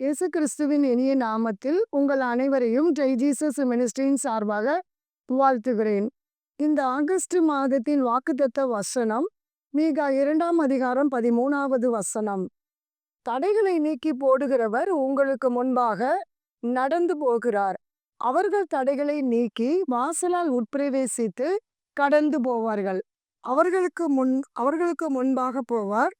இயேசு கிறிஸ்துவின் இனிய நாமத்தில் உங்கள் அனைவரையும் ஜெய் ஜீசஸ் மினிஸ்ட்ரியின் சார்பாக வாழ்த்துகிறேன். இந்த ஆகஸ்ட் மாதத்தின் வாக்குத்தத்த வசனம் மீகா 2ஆம் அதிகாரம் 13வது வசனம். தடைகளை நீக்கி போடுகிறவர் உங்களுக்கு முன்பாக நடந்து போகிறார். அவர்கள் தடைகளை நீக்கி வாசலால் உட்பிரவேசித்து கடந்து போவார்கள். அவர்களுக்கு முன்பாக போவார்.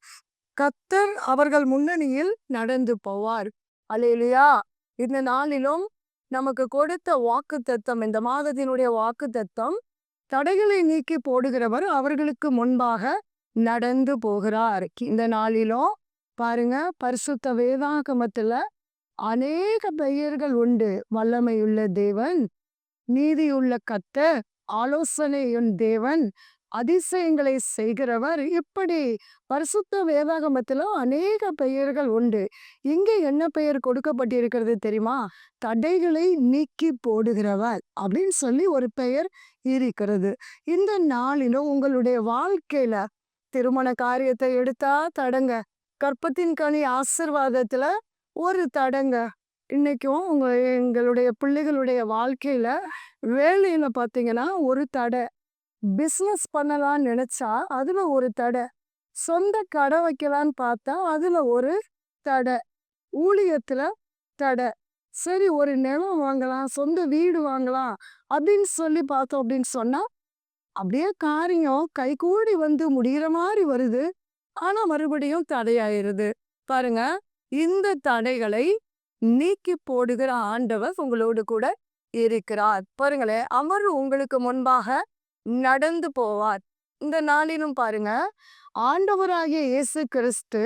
கர்த்தர் அவர்கள் முன்னணியில் நடந்து போவார். அல்லேலூயா. இந்த நாளிலும் நமக்கு கொடுத்த வாக்குத்தத்தம், இந்த மாதத்தினுடைய வாக்குத்தத்தம், தடைகளை நீக்கி போடுகிறவர் அவர்களுக்கு முன்பாக நடந்து போகிறார். இந்த நாளிலும் பாருங்க, பரிசுத்த வேதாகமத்துல அநேக பெயர்கள் உண்டு. வல்லமையுள்ள தேவன், நீதியுள்ள கர்த்தர், ஆலோசனையுள்ள தேவன், அதிசயங்களை செய்கிறவர், இப்படி பரிசுத்த வேதாகமத்துல அநேக பெயர்கள் உண்டு. இங்கே என்ன பெயர் கொடுக்கப்பட்டிருக்கிறது தெரியுமா? தடைகளை நீக்கி போடுகிறவர் அப்படின்னு சொல்லி ஒரு பெயர் இருக்கிறது. இந்த நாளிலும் உங்களுடைய வாழ்க்கையில திருமண காரியத்தை எடுத்தா தடங்க, கற்பத்தின் கனி ஆசீர்வாதத்துல ஒரு தடங்க. இன்னைக்கும் எங்களுடைய பிள்ளைகளுடைய வாழ்க்கையில வேலையில பாத்தீங்கன்னா ஒரு தடை. பிஸ்னஸ் பண்ணலான்னு நினைச்சா அதுல ஒரு தடை. சொந்த கடை வைக்கலான்னு பார்த்தா அதுல ஒரு தடை. ஊழியத்துல தடை. சரி, ஒரு நிலம் வாங்கலாம், சொந்த வீடு வாங்கலாம் அப்படின்னு சொல்லி பார்த்தோம் அப்படின்னு சொன்னா அப்படியே காரியம் கைகூடி வந்து முடிகிற மாதிரி வருது. ஆனா மறுபடியும் தடையாயிருது. பாருங்க, இந்த தடைகளை நீக்கி போடுகிற ஆண்டவர் உங்களோடு கூட இருக்கிறார். பாருங்களேன், அவர் உங்களுக்கு முன்பாக நடந்து போவார். இந்த நாளிலும் பாருங்க, ஆண்டவராகிய இயேசு கிறிஸ்து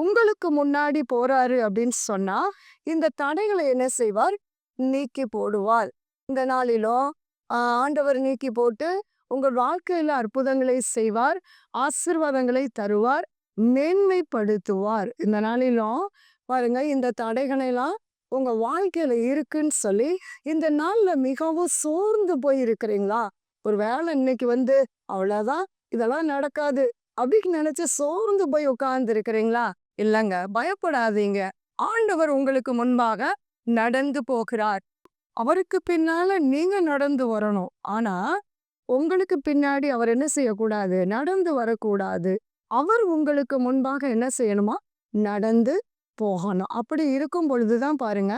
உங்களுக்கு முன்னாடி போறாரு அப்படின்னு சொன்னா இந்த தடைகளை என்ன செய்வார்? நீக்கி போடுவார். இந்த நாளிலும் ஆண்டவர் நீக்கி போட்டு உங்கள் வாழ்க்கையில அற்புதங்களை செய்வார், ஆசீர்வாதங்களை தருவார், மேன்மைப்படுத்துவார். இந்த நாளிலும் பாருங்க, இந்த தடைகளை எல்லாம் உங்க வாழ்க்கையில இருக்குன்னு சொல்லி இந்த நாள்ல மிகவும் சோர்ந்து போய் இருக்கிறீங்களா? ஒரு வேலை இன்னைக்கு வந்து அவ்வளவுதான், இதெல்லாம் நடக்காது அப்படின்னு நினைச்சு சோர்ந்து போய் உட்கார்ந்து இருக்கிறீங்களா? இல்லைங்க, பயப்படாதீங்க. ஆண்டவர் உங்களுக்கு முன்பாக நடந்து போகிறார். அவருக்கு பின்னால நீங்க நடந்து வரணும். ஆனா உங்களுக்கு பின்னாடி அவர் என்ன செய்யக்கூடாது? நடந்து வரக்கூடாது. அவர் உங்களுக்கு முன்பாக என்ன செய்யணுமா? நடந்து போகணும். அப்படி இருக்கும் பொழுதுதான் பாருங்க,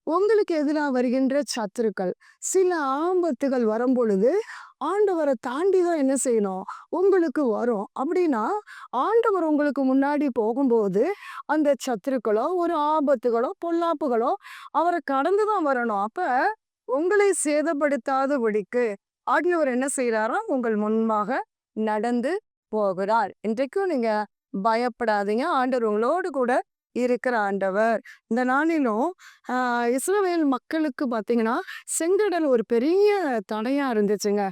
உங்களுக்கு எதிராக வருகின்ற சத்துருக்கள், சில ஆபத்துகள் வரும் பொழுது ஆண்டவரை தாண்டி தான் என்ன செய்யணும்? உங்களுக்கு வரும். அப்படின்னா ஆண்டவர் உங்களுக்கு முன்னாடி போகும்போது அந்த சத்துருக்களோ ஒரு ஆபத்துகளோ பொல்லாப்புகளோ அவரை கடந்துதான் வரணும். அப்ப உங்களை சேதப்படுத்தாதபடிக்கு ஆண்டவர் என்ன செய்யறாரா? உங்கள் முன்பாக நடந்து போகிறார். இன்றைக்கும் நீங்க பயப்படாதீங்க. ஆண்டவர் உங்களோடு கூட இருக்கிற ஆண்டவர். இந்த நாளிலும் இஸ்ரவேல் மக்களுக்கு பாத்தீங்கன்னா செங்கடல் ஒரு பெரிய தடையா இருந்துச்சுங்க.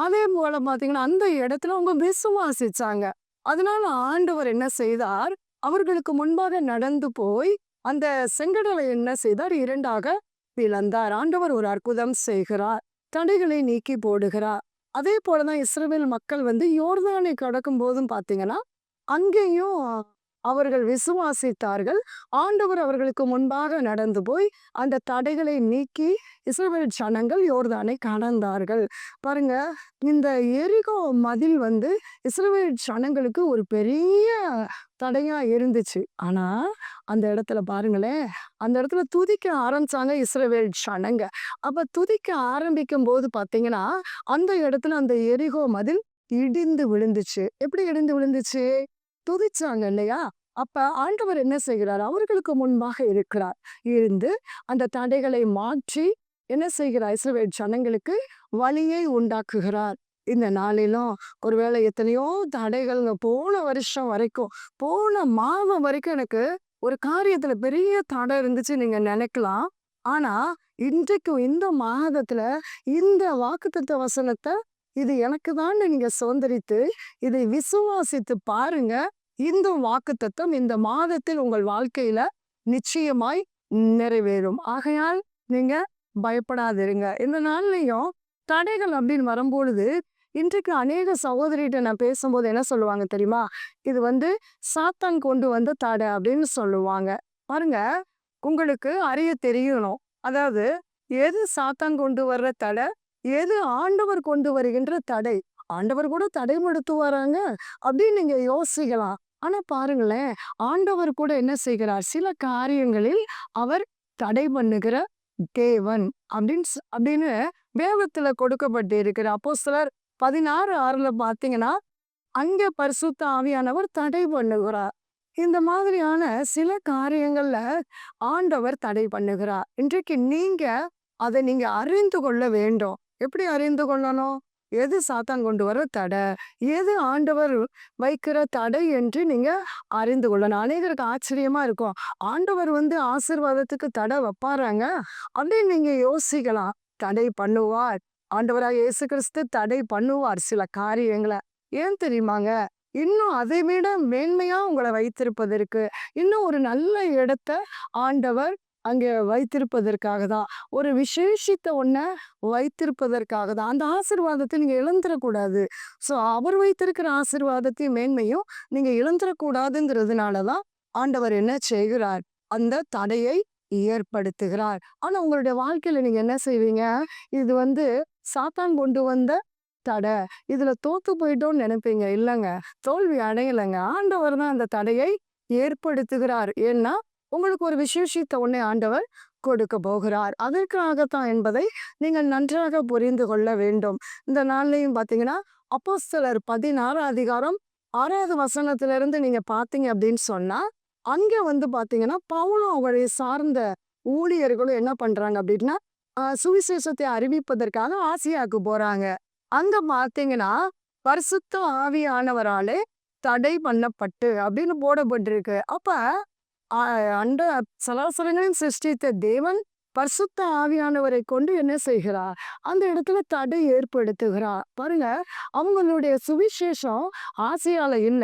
அதே போல பாத்தீங்கன்னா அந்த இடத்துல அவங்க விசுவாசிச்சாங்க. அதனால ஆண்டவர் என்ன செய்தார்? அவர்களுக்கு முன்பாக நடந்து போய் அந்த செங்கடலை என்ன செய்தார்? இரண்டாக பிளந்தார். ஆண்டவர் ஒரு அற்புதம் செய்கிறார், தடைகளை நீக்கி போடுகிறார். அதே போலதான் இஸ்ரவேல் மக்கள் வந்து யோர்தானை கடக்கும் போதும் பாத்தீங்கன்னா அங்கேயும் அவர்கள் விசுவாசித்தார்கள். ஆண்டவர் அவர்களுக்கு முன்பாக நடந்து போய் அந்த தடைகளை நீக்கி இஸ்ரவேல் ஜனங்கள் யோர்தானை கடந்தார்கள். பாருங்க, இந்த எரிகோ மதில் வந்து இஸ்ரவேல் ஜனங்களுக்கு ஒரு பெரிய தடையா இருந்துச்சு. ஆனா அந்த இடத்துல பாருங்களேன், அந்த இடத்துல துதிக்க ஆரம்பிச்சாங்க இஸ்ரவேல் ஜனங்க. அப்ப துதிக்க ஆரம்பிக்கும் போது பாத்தீங்கன்னா அந்த இடத்துல அந்த எரிகோ மதில் இடிந்து விழுந்துச்சு. எப்படி இடிந்து விழுந்துச்சு? துதிச்சாங்க இல்லையா? அப்ப ஆண்டவர் என்ன செய்கிறார்? அவர்களுக்கு முன்பாக இருக்கிறார். இருந்து அந்த தடைகளை மாற்றி என்ன செய்கிறார்? இஸ்ரவேல் ஜனங்களுக்கு வழியை உண்டாக்குகிறார். இந்த நாளிலும் ஒருவேளை எத்தனையோ தடைகள்ங்க, போன வருஷம் வரைக்கும், போன மாதம் வரைக்கும் எனக்கு ஒரு காரியத்துல பெரிய தடை இருந்துச்சு நீங்க நினைக்கலாம். ஆனா இன்றைக்கும் இந்த மாதத்துல இந்த வாக்குத்தத்த வசனத்தை இது எனக்கு தான் நீங்க சுதந்திரித்து இதை விசுவாசித்து பாருங்க. இந்த வாக்குத்தத்தம் இந்த மாதத்தில் உங்கள் வாழ்க்கையில நிச்சயமாய் நிறைவேறும். ஆகையால் நீங்க பயப்படாதிருங்க. இந்த நாள்லயும் தடைகள் அப்படின்னு வரும்பொழுது இன்றைக்கு அநேக சகோதரிகிட்ட நான் பேசும்போது என்ன சொல்லுவாங்க தெரியுமா? இது வந்து சாத்தான் கொண்டு வந்த தடை அப்படின்னு சொல்லுவாங்க. பாருங்க, உங்களுக்கு அறிய தெரியணும். அதாவது எது சாத்தான் கொண்டு வர்ற தடை, எது ஆண்டவர் கொண்டு வருகின்ற தடை. ஆண்டவர் கூட தடைப்படுத்து வராங்க அப்படின்னு நீங்க யோசிக்கலாம். ஆனா பாருங்களேன், ஆண்டவர் கூட என்ன செய்கிறார்? சில காரியங்களில் அவர் தடை பண்ணுகிற தேவன் அப்படின்னு வேதத்துல கொடுக்கப்பட்டு இருக்கிற அப்போஸ்தலர் 16:6 பார்த்தீங்கன்னா, அங்க பரிசுத்த ஆவியானவர் தடை பண்ணுகிறார். இந்த மாதிரியான சில காரியங்கள்ல ஆண்டவர் தடை பண்ணுகிறார். இன்றைக்கு நீங்க அறிந்து கொள்ள வேண்டும். எப்படி அறிந்து கொள்ளணும்? எது சாத்தான் கொண்டு வர தடை, எது ஆண்டவர் வைக்கிற தடை என்று நீங்க அறிந்து கொள்ளணும். அநேகருக்கு ஆச்சரியமா இருக்கும். ஆண்டவர் ஆசீர்வாதத்துக்கு தடை வைப்பாராங்க அப்படின்னு நீங்க யோசிக்கலாம். தடை பண்ணுவார். ஆண்டவராக இயேசு கிறிஸ்து தடை பண்ணுவார் சில காரியங்களை. ஏன் தெரியுமாங்க? இன்னும் அதை விட மேன்மையா உங்களை வைத்திருப்பதற்கு, இன்னும் ஒரு நல்ல இடத்த ஆண்டவர் அங்கே வைத்திருப்பதற்காக தான். ஒரு விசேஷித்த ஒன்ன வைத்திருப்பதற்காக தான். அந்த ஆசீர்வாதத்தை நீங்க இழந்துடக்கூடாது. ஸோ அவர் வைத்திருக்கிற ஆசீர்வாதத்தையும் மேன்மையும் நீங்க இழந்துடக்கூடாதுங்கிறதுனால தான் ஆண்டவர் என்ன செய்கிறார்? அந்த தடையை ஏற்படுத்துகிறார். ஆனா உங்களுடைய வாழ்க்கையில நீங்க என்ன செய்வீங்க? இது சாத்தான் கொண்டு வந்த தடை. இதுல தோத்து போயிட்டோம்னு நினைப்பீங்க. இல்லைங்க, தோல்வி அடையலைங்க. ஆண்டவர் தான் அந்த தடையை ஏற்படுத்துகிறார். ஏன்னா உங்களுக்கு ஒரு விசேஷித்த ஒன்றை ஆண்டவர் கொடுக்க போகிறார். அதற்காகத்தான் என்பதை நீங்கள் நன்றாக புரிந்து கொள்ள வேண்டும். இந்த நாள்லையும் பார்த்தீங்கன்னா, அப்போஸ்தலர் 16:6 நீங்க பார்த்தீங்க அப்படின்னு சொன்னா, அங்க பார்த்தீங்கன்னா, பவுலும் அவரை சார்ந்த ஊழியர்களும் என்ன பண்றாங்க அப்படின்னா, சுவிசேஷத்தை அறிவிப்பதற்காக ஆசியாவுக்கு போறாங்க. அங்க பார்த்தீங்கன்னா, பரிசுத்த ஆவியானவராலே தடை பண்ணப்பட்டு அப்படின்னு போடப்பட்டிருக்கு. அப்ப அண்ட சராசரங்களையும் சிருஷ்டித்த தேவன் பரிசுத்த ஆவியானவரை கொண்டு என்ன செய்கிறார்? அந்த இடத்துல தடை ஏற்படுத்துகிறார். பாருங்க, அவங்களுடைய சுவிசேஷம் ஆசியால இல்ல.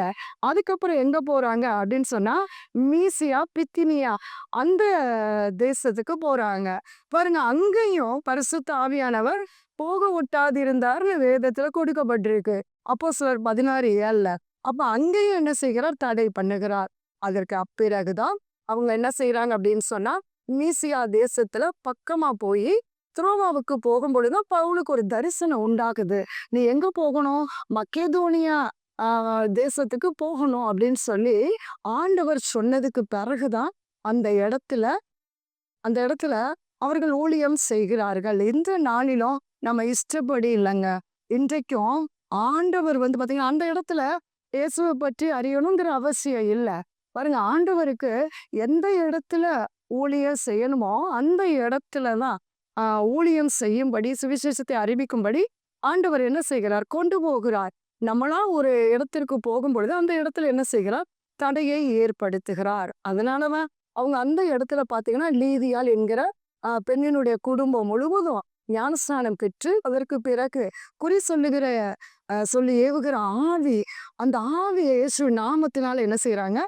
அதுக்கப்புறம் எங்க போறாங்க அப்படின்னு சொன்னா, மீசியா பித்தினியா அந்த தேசத்துக்கு போறாங்க. பாருங்க, அங்கேயும் பரிசுத்த ஆவியானவர் போக விட்டாதிருந்தார்னு வேதத்துல கொடுக்கப்பட்டிருக்கு. அப்போஸ்தலர் 16:7. அப்ப அங்கேயும் என்ன செய்கிறார்? தடை பண்ணுகிறார். அதற்கு அப்பிறகுதான் அவங்க என்ன செய்யறாங்க அப்படின்னு சொன்னா, மீசியா தேசத்துல பக்கமா போய் துரோவாவுக்கு போகும்பொழுதுதான் பவுலுக்கு ஒரு தரிசனம் உண்டாகுது. நீ எங்க போகணும்? மக்கேதோனியா தேசத்துக்கு போகணும் அப்படின்னு சொல்லி ஆண்டவர் சொன்னதுக்கு பிறகுதான் அந்த இடத்துல அந்த இடத்துல அவர்கள் ஊழியம் செய்கிறார்கள். இந்த நாளிலும் நம்ம இஷ்டப்படி இல்லைங்க. இன்றைக்கும் ஆண்டவர் பாத்தீங்கன்னா, அந்த இடத்துல இயேசுவை பற்றி அறியணுங்கிற அவசியம் இல்லை. பாருங்க, ஆண்டவருக்கு எந்த இடத்துல ஊழியம் செய்யணுமோ அந்த இடத்துலதான் ஊழியம் செய்யும்படி, சுவிசேஷத்தை அறிவிக்கும்படி ஆண்டவர் என்ன செய்கிறார்? கொண்டு போகிறார். நம்மளா ஒரு இடத்திற்கு போகும் பொழுது அந்த இடத்துல என்ன செய்கிறார்? தடையை ஏற்படுத்துகிறார். அதனாலதான் அவங்க அந்த இடத்துல பாத்தீங்கன்னா, லீதியால் என்கிற பெண்ணினுடைய குடும்பம் முழுவதும் ஞானஸ்நானம் பெற்று அதற்கு பிறகு குறி சொல்லி ஏவுகிற ஆவி, அந்த ஆவியை இயேசு நாமத்தினால என்ன செய்யறாங்க?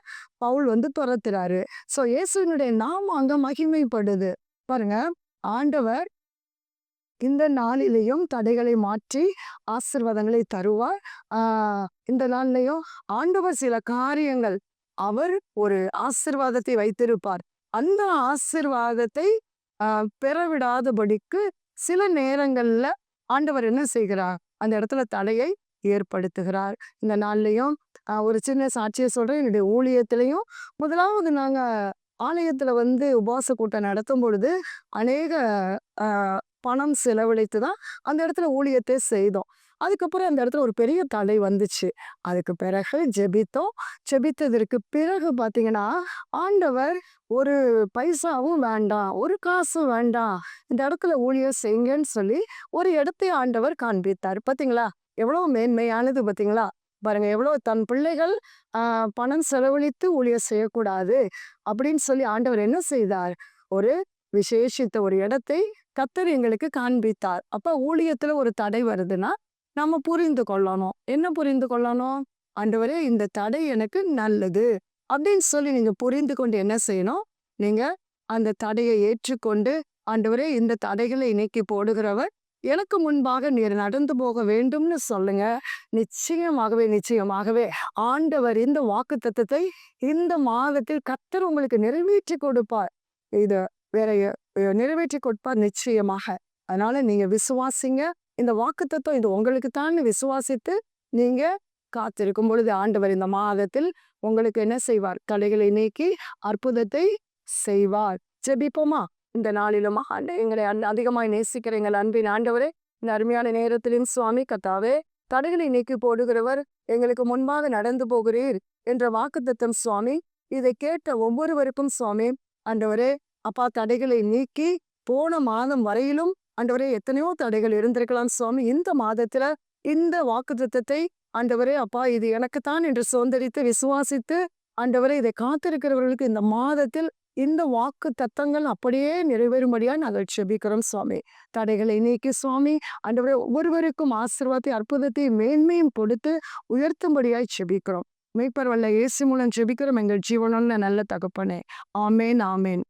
பவுல் துரத்துறாரு. சோ இயேசுனுடைய நாமம் அங்க மகிமைப்படுது. பாருங்க, ஆண்டவர் இந்த நாளிலேயும் தடைகளை மாற்றி ஆசீர்வாதங்களை தருவார். இந்த நாளிலையும் ஆண்டவர் சில காரியங்கள், அவர் ஒரு ஆசீர்வாதத்தை வைத்திருப்பார். அந்த ஆசீர்வாதத்தை பெறவிடாதபடிக்கு சில நேரங்கள்ல ஆண்டவர் என்ன செய்கிறார்? அந்த இடத்துல தடையை ஏற்படுத்துகிறார். இந்த நாள்லயும் ஒரு சின்ன சாட்சியை சொல்றேன். என்னுடைய ஊழியத்திலையும் முதலாவது நாங்க ஆலயத்துல உபவாச கூட்டம் நடத்தும் பொழுது அநேக பணம் செலவழித்து தான் அந்த இடத்துல ஊழியத்தை செய்தோம். அதுக்கப்புறம் அந்த இடத்துல ஒரு பெரிய தடை வந்துச்சு. அதுக்கு பிறகு ஜெபித்ததற்கு பிறகு பார்த்தீங்கன்னா, ஆண்டவர் ஒரு பைசாவும் வேண்டாம், ஒரு காசும் வேண்டாம், இந்த இடத்துல ஊழியம் செய்யுங்கன்னு சொல்லி ஒரு இடத்தை ஆண்டவர் காண்பித்தார். பார்த்தீங்களா எவ்வளவு மேன்மையானது? பார்த்தீங்களா? பாருங்க, எவ்வளவு தன் பிள்ளைகள் பணம் செலவழித்து ஊழியம் செய்யக்கூடாது அப்படின்னு சொல்லி ஆண்டவர் என்ன செய்தார்? ஒரு விசேஷித்த ஒரு இடத்தை கர்த்தர் எங்களுக்கு காண்பித்தார். அப்ப ஊழியத்துல ஒரு தடை வருதுன்னா நம்ம புரிந்து கொள்ளணும். என்ன புரிந்து கொள்ளணும்? ஆண்டவரே, இந்த தடை எனக்கு நல்லது அப்படின்னு சொல்லி நீங்க புரிந்து கொண்டு என்ன செய்யணும்? நீங்க அந்த தடையை ஏற்றுக்கொண்டு, ஆண்டவரே, இந்த தடைகளை நீக்கி போடுகிறவர் எனக்கு முன்பாக நீர் நடந்து போக வேண்டும்னு சொல்லுங்க. நிச்சயமாகவே ஆண்டவர் இந்த வாக்குத்தத்தத்தை இந்த மாதத்தில் கர்த்தர் உங்களுக்கு நிறைவேற்றி கொடுப்பார். இத வேற நிறைவேற்றி கொடுப்பார் நிச்சயமாக. அதனால நீங்க விசுவாசிங்க. இந்த வாக்குத்தத்தம் இது உங்களுக்கு தான் விசுவாசித்து நீங்க காத்திருக்கும் பொழுது ஆண்டவர் இந்த மாதத்தில் உங்களுக்கு என்ன செய்வார்? தடைகளை நீக்கி அற்புதத்தை செய்வார். ஜெபிப்போமா? இந்த நாளிலும் எங்களை அதிகமாய் நேசிக்கிற எங்கள் அன்பின் ஆண்டவரே, இந்த அருமையான நேரத்திலும் சுவாமி கர்த்தாவே, தடைகளை நீக்கி போடுகிறவர், எங்களுக்கு முன்பாக நடந்து போகிறீர் என்ற வாக்குத்தத்தம் சுவாமி. இதை கேட்ட ஒவ்வொருவருக்கும் சுவாமி ஆண்டவரே அப்பா தடைகளை நீக்கி போன மாதம் வரையிலும் ஆண்டவரே எத்தனையோ தடைகள் இருந்திருக்கலாம் சுவாமி. இந்த மாதத்துல இந்த வாக்குத்தத்தத்தை ஆண்டவரே அப்பா இது எனக்குத்தான் என்று சுதந்திரித்து விசுவாசித்து ஆண்டவரே இதை காத்திருக்கிறவர்களுக்கு இந்த மாதத்தில் இந்த வாக்கு தத்தங்கள் அப்படியே நிறைவேறும்படியா நாங்கள் செபிக்கிறோம் சுவாமி. தடைகளை நீக்கி சுவாமி ஆண்டவரே ஒவ்வொருவருக்கும் ஆசீர்வாதத்தை அற்புதத்தை மேன்மையும் கொடுத்து உயர்த்தும்படியாய் செபிக்கிறோம். மெய்ப்பர் வல்ல இயேசு மூலம் ஜெபிக்கிறோம் எங்கள் ஜீவனுள்ள நல்ல தகப்பனே. ஆமேன் ஆமேன்.